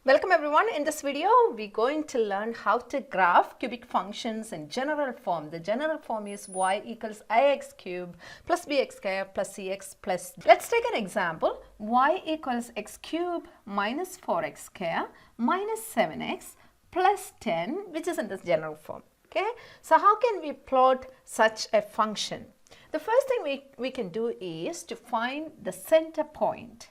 Welcome everyone. In this video, we're going to learn how to graph cubic functions in general form. The general form is y equals ax cube plus bx square plus cx plus. Let's take an example. Y equals x cube minus 4x square minus 7x plus 10, which is in this general form. Okay. So how can we plot such a function? The first thing we can do is to find the center point.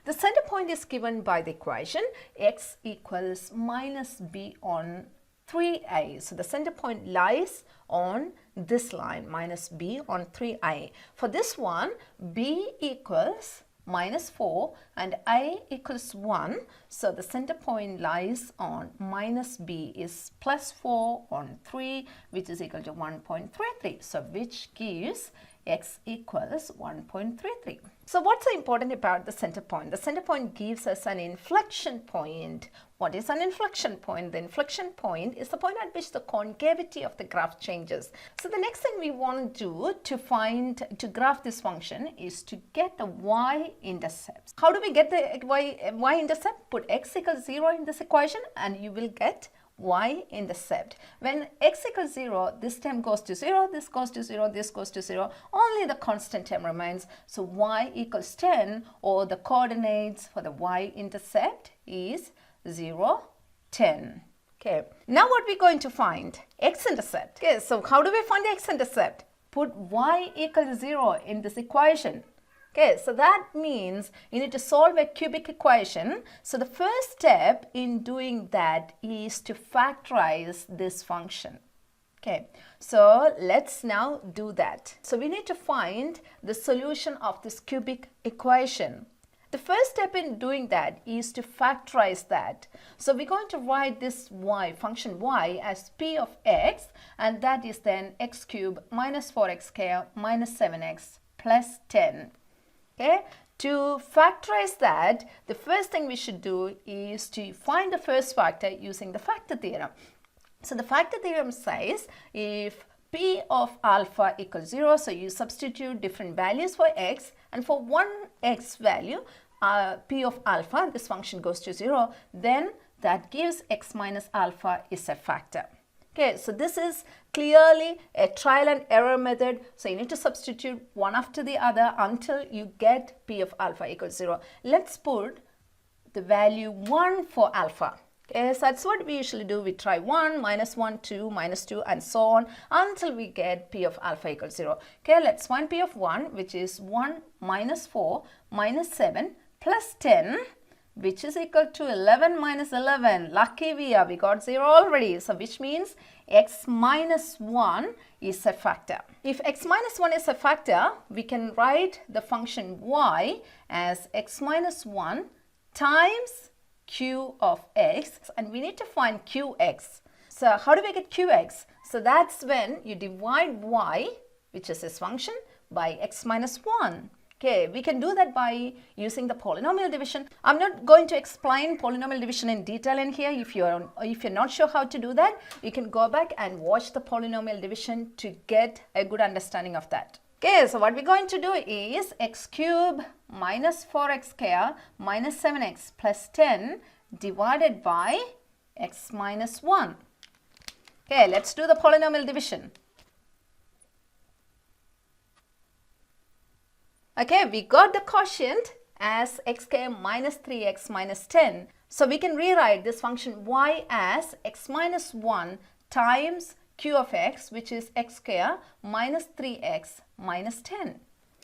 The center point is given by the equation x equals minus b on 3a. So the center point lies on this line, minus b on 3a. For this one, b equals minus 4 and a equals 1. So the center point lies on minus b is plus 4 on 3, which is equal to 1.33. So which gives x equals 1.33. So what's so important about the center point? The center point gives us an inflection point. What is an inflection point? The inflection point is the point at which the concavity of the graph changes. So the next thing we want to do to graph this function is to get the y-intercepts. How do we get the y-intercept? Put x equals 0 in this equation and you will get y-intercept. When x equals 0, this term goes to 0, this goes to 0, this goes to 0, only the constant term remains. So y equals 10, or the coordinates for the y-intercept is 0, 10. Okay, now what we're going to find? X-intercept. Okay, so how do we find the x-intercept? Put y equals 0 in this equation. Okay, so that means you need to solve a cubic equation. So the first step in doing that is to factorize this function. Okay, so let's now do that. So we need to find the solution of this cubic equation. The first step in doing that is to factorize that. So we're going to write this function y as p of x, and that is then x cubed minus 4x square minus 7x plus 10. Okay, to factorize that, the first thing we should do is to find the first factor using the factor theorem. So the factor theorem says if p of alpha equals 0, so you substitute different values for x, and for one x value, p of alpha, this function goes to 0, then that gives x minus alpha is a factor. Okay, so this is clearly a trial and error method. So you need to substitute one after the other until you get p of alpha equals 0. Let's put the value 1 for alpha. Okay, so that's what we usually do. We try 1, minus 1, 2, minus 2, and so on until we get p of alpha equals 0. Okay, let's find p of 1, which is 1 minus 4 minus 7 plus 10, which is equal to 11 minus 11. Lucky we got 0 already. So which means x minus 1 is a factor. If x minus 1 is a factor, we can write the function y as x minus 1 times q of x, and we need to find qx. So how do we get qx? So that's when you divide y, which is this function, by x minus 1. Okay, we can do that by using the polynomial division. I'm not going to explain polynomial division in detail in here. If you're not sure how to do that, you can go back and watch the polynomial division to get a good understanding of that. Okay, so what we're going to do is x cubed minus 4x square minus 7x plus 10 divided by x minus 1. Okay, let's do the polynomial division. Okay, we got the quotient as x square minus 3x minus 10. So we can rewrite this function y as x minus 1 times q of x, which is x square minus 3x minus 10.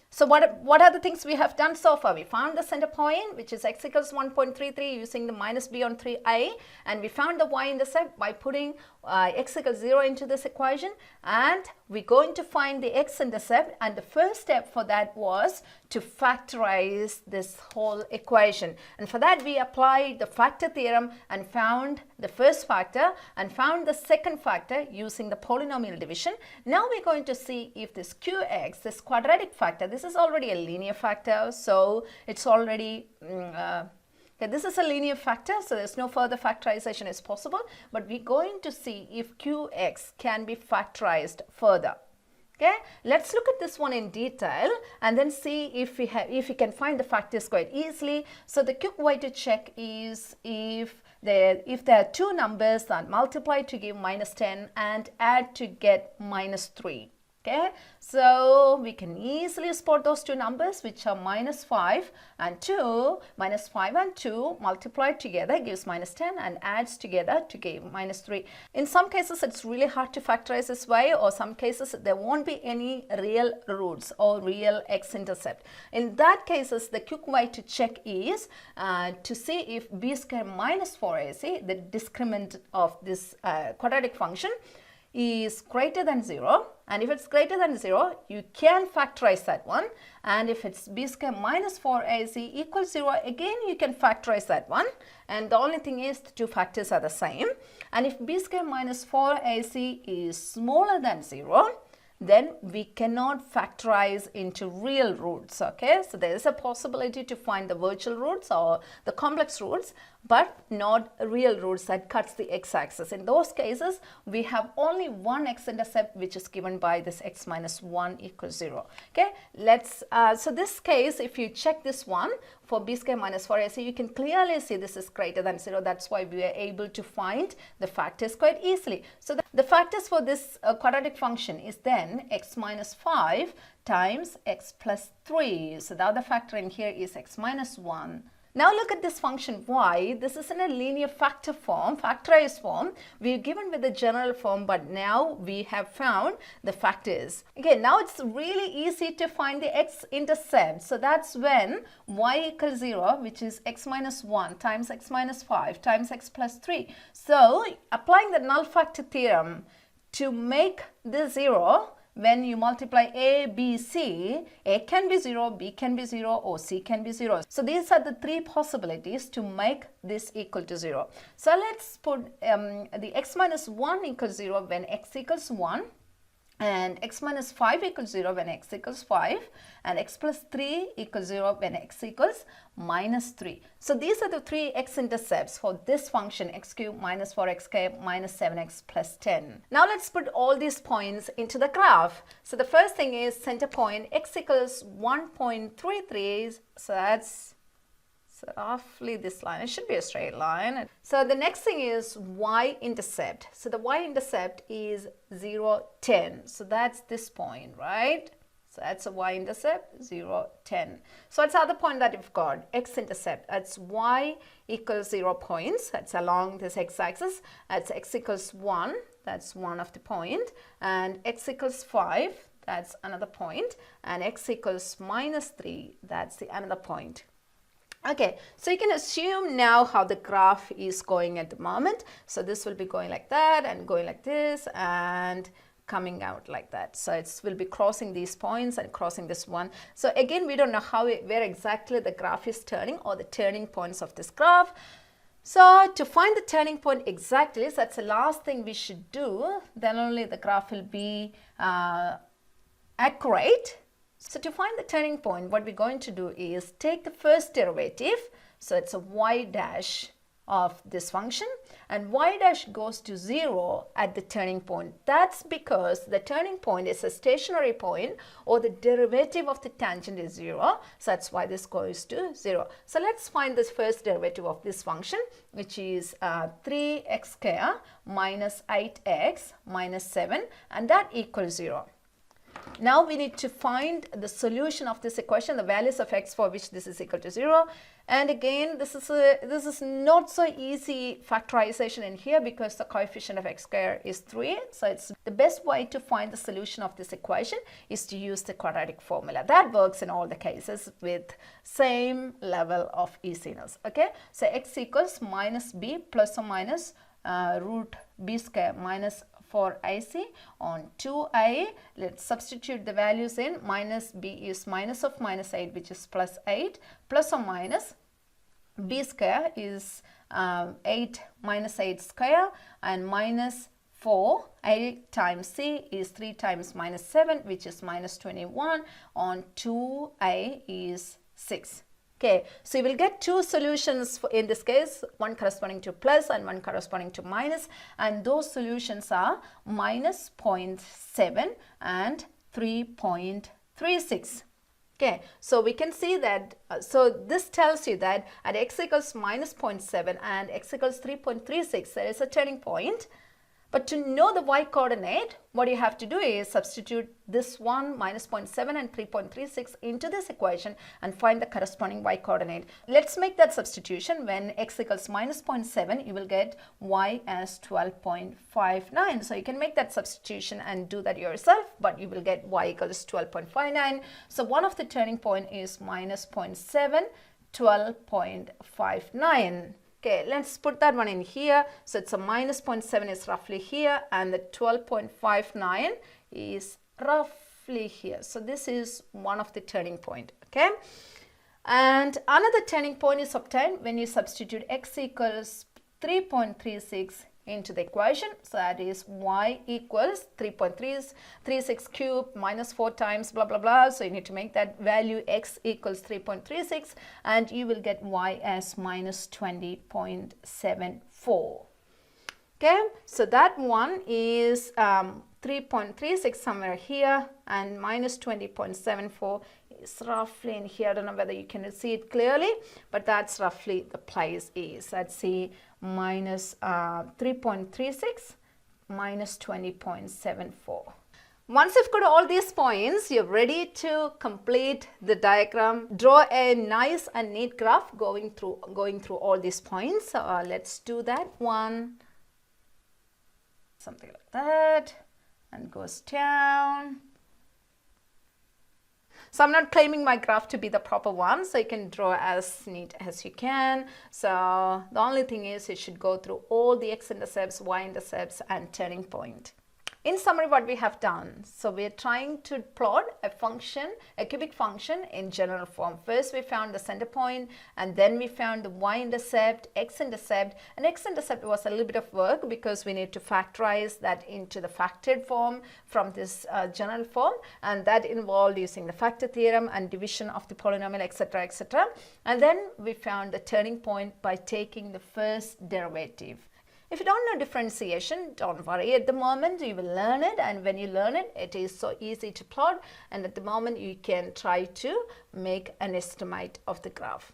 So what are the things we have done so far? We found the center point, which is x equals 1.33 using the minus b on 3a, and we found the y-intercept by putting x equals 0 into this equation, and we're going to find the x-intercept, and the first step for that was to factorize this whole equation. And for that we applied the factor theorem and found the first factor and found the second factor using the polynomial division. Now we're going to see if this qx, this quadratic factor, this is already a linear factor, so it's already this is a linear factor, so there's no further factorization is possible, but we're going to see if qx can be factorized further. Okay, let's look at this one in detail and then see if we can find the factors quite easily. So the quick way to check is if if there are two numbers that multiply to give minus 10 and add to get minus 3. Okay, so we can easily spot those two numbers, which are minus 5 and 2. Minus 5 and 2 multiplied together gives minus 10 and adds together to give minus 3. In some cases, it's really hard to factorize this way, or some cases there won't be any real roots or real x-intercept. In that cases, the quick way to check is to see if b square minus 4ac, the discriminant of this quadratic function, is greater than 0, and if it's greater than 0, you can factorize that one, and if it's b square minus 4ac equals 0, again you can factorize that one, and the only thing is the two factors are the same. And if b square minus 4ac is smaller than 0, then we cannot factorize into real roots. Okay, so there is a possibility to find the virtual roots or the complex roots, but not real roots that cuts the x-axis. In those cases, we have only one x-intercept, which is given by this x minus 1 equals 0. Okay, so this case, if you check this one for b square minus 4ac, you can clearly see this is greater than 0. That's why we are able to find the factors quite easily. So the factors for this quadratic function is then x minus 5 times x plus 3. So the other factor in here is x minus 1. Now look at this function y. This is in a linear factor form, factorized form. We're given with the general form, but now we have found the factors. Okay, now it's really easy to find the x-intercept. So that's when y equals 0, which is x minus 1 times x minus 5 times x plus 3. So applying the null factor theorem to make this 0, when you multiply a, b, c, a can be 0, b can be 0, or c can be 0. So these are the three possibilities to make this equal to 0. So let's put the x minus 1 equals 0 when x equals 1, and x minus 5 equals 0 when x equals 5, and x plus 3 equals 0 when x equals minus 3. So these are the three x-intercepts for this function, x cubed minus 4x squared minus 7x plus 10. Now let's put all these points into the graph. So the first thing is center point, x equals 1.33, so that's roughly this line. It should be a straight line. So the next thing is y-intercept. So the y-intercept is 0, 10. So that's this point, right? So that's a y-intercept, 0, 10. So it's the other point that you've got, x-intercept. That's y equals 0 points. That's along this x-axis. That's x equals 1. That's one of the point. And x equals 5. That's another point. And x equals minus 3. That's the another point. Okay, so you can assume now how the graph is going at the moment. So this will be going like that and going like this and coming out like that. So it will be crossing these points and crossing this one. So again, we don't know where exactly the graph is turning or the turning points of this graph. So to find the turning point exactly, so that's the last thing we should do. Then only the graph will be accurate. So to find the turning point, what we're going to do is take the first derivative. So it's a y dash of this function, and y dash goes to 0 at the turning point. That's because the turning point is a stationary point, or the derivative of the tangent is 0. So that's why this goes to 0. So let's find this first derivative of this function, which is 3x squared minus 8x minus 7, and that equals 0. Now we need to find the solution of this equation, the values of x for which this is equal to 0. And again, this is not so easy factorization in here because the coefficient of x squared is 3. So it's the best way to find the solution of this equation is to use the quadratic formula. That works in all the cases with same level of easiness. Okay, so x equals minus b plus or minus root b squared minus 4ac on 2a. Let's substitute the values in. Minus b is minus of minus 8, which is plus 8, plus or minus b square is 8 minus 8 square, and minus 4, a times c is 3 times minus 7, which is minus 21, on 2a is 6. Okay, so you will get two solutions in this case, one corresponding to plus and one corresponding to minus, and those solutions are minus 0.7 and 3.36. Okay, so we can see that, so this tells you that at x equals minus 0.7 and x equals 3.36, there is a turning point. But to know the y coordinate, what you have to do is substitute this one, minus 0.7 and 3.36 into this equation and find the corresponding y coordinate. Let's make that substitution. When x equals minus 0.7, you will get y as 12.59. So you can make that substitution and do that yourself, but you will get y equals 12.59. So one of the turning point is minus 0.7, 12.59. Okay, let's put that one in here. So it's a minus 0.7 is roughly here and the 12.59 is roughly here. So this is one of the turning point, okay? And another turning point is obtained when you substitute x equals 3.36 into the equation. So that is y equals 3.36 cube minus 4 times blah blah blah. So you need to make that value x equals 3.36 and you will get y as minus 20.74. Okay, so that one is 3.36 somewhere here and minus 20.74 is roughly in here. I don't know whether you can see it clearly, but that's roughly the place is. Let's see, minus 3.36 minus 20.74. Once you've got all these points, you're ready to complete the diagram. Draw a nice and neat graph going through all these points. Let's do that one. Something like that, and goes down. So I'm not claiming my graph to be the proper one, so you can draw as neat as you can. So the only thing is it should go through all the x-intercepts, y-intercepts and turning point. In summary, what we have done, so we are trying to plot a function, a cubic function in general form. First we found the center point and then we found the y-intercept, x-intercept, and x-intercept was a little bit of work because we need to factorize that into the factored form from this general form, and that involved using the factor theorem and division of the polynomial, etc., etc. And then we found the turning point by taking the first derivative. If you don't know differentiation, don't worry at the moment, you will learn it, and when you learn it, it is so easy to plot, and at the moment you can try to make an estimate of the graph.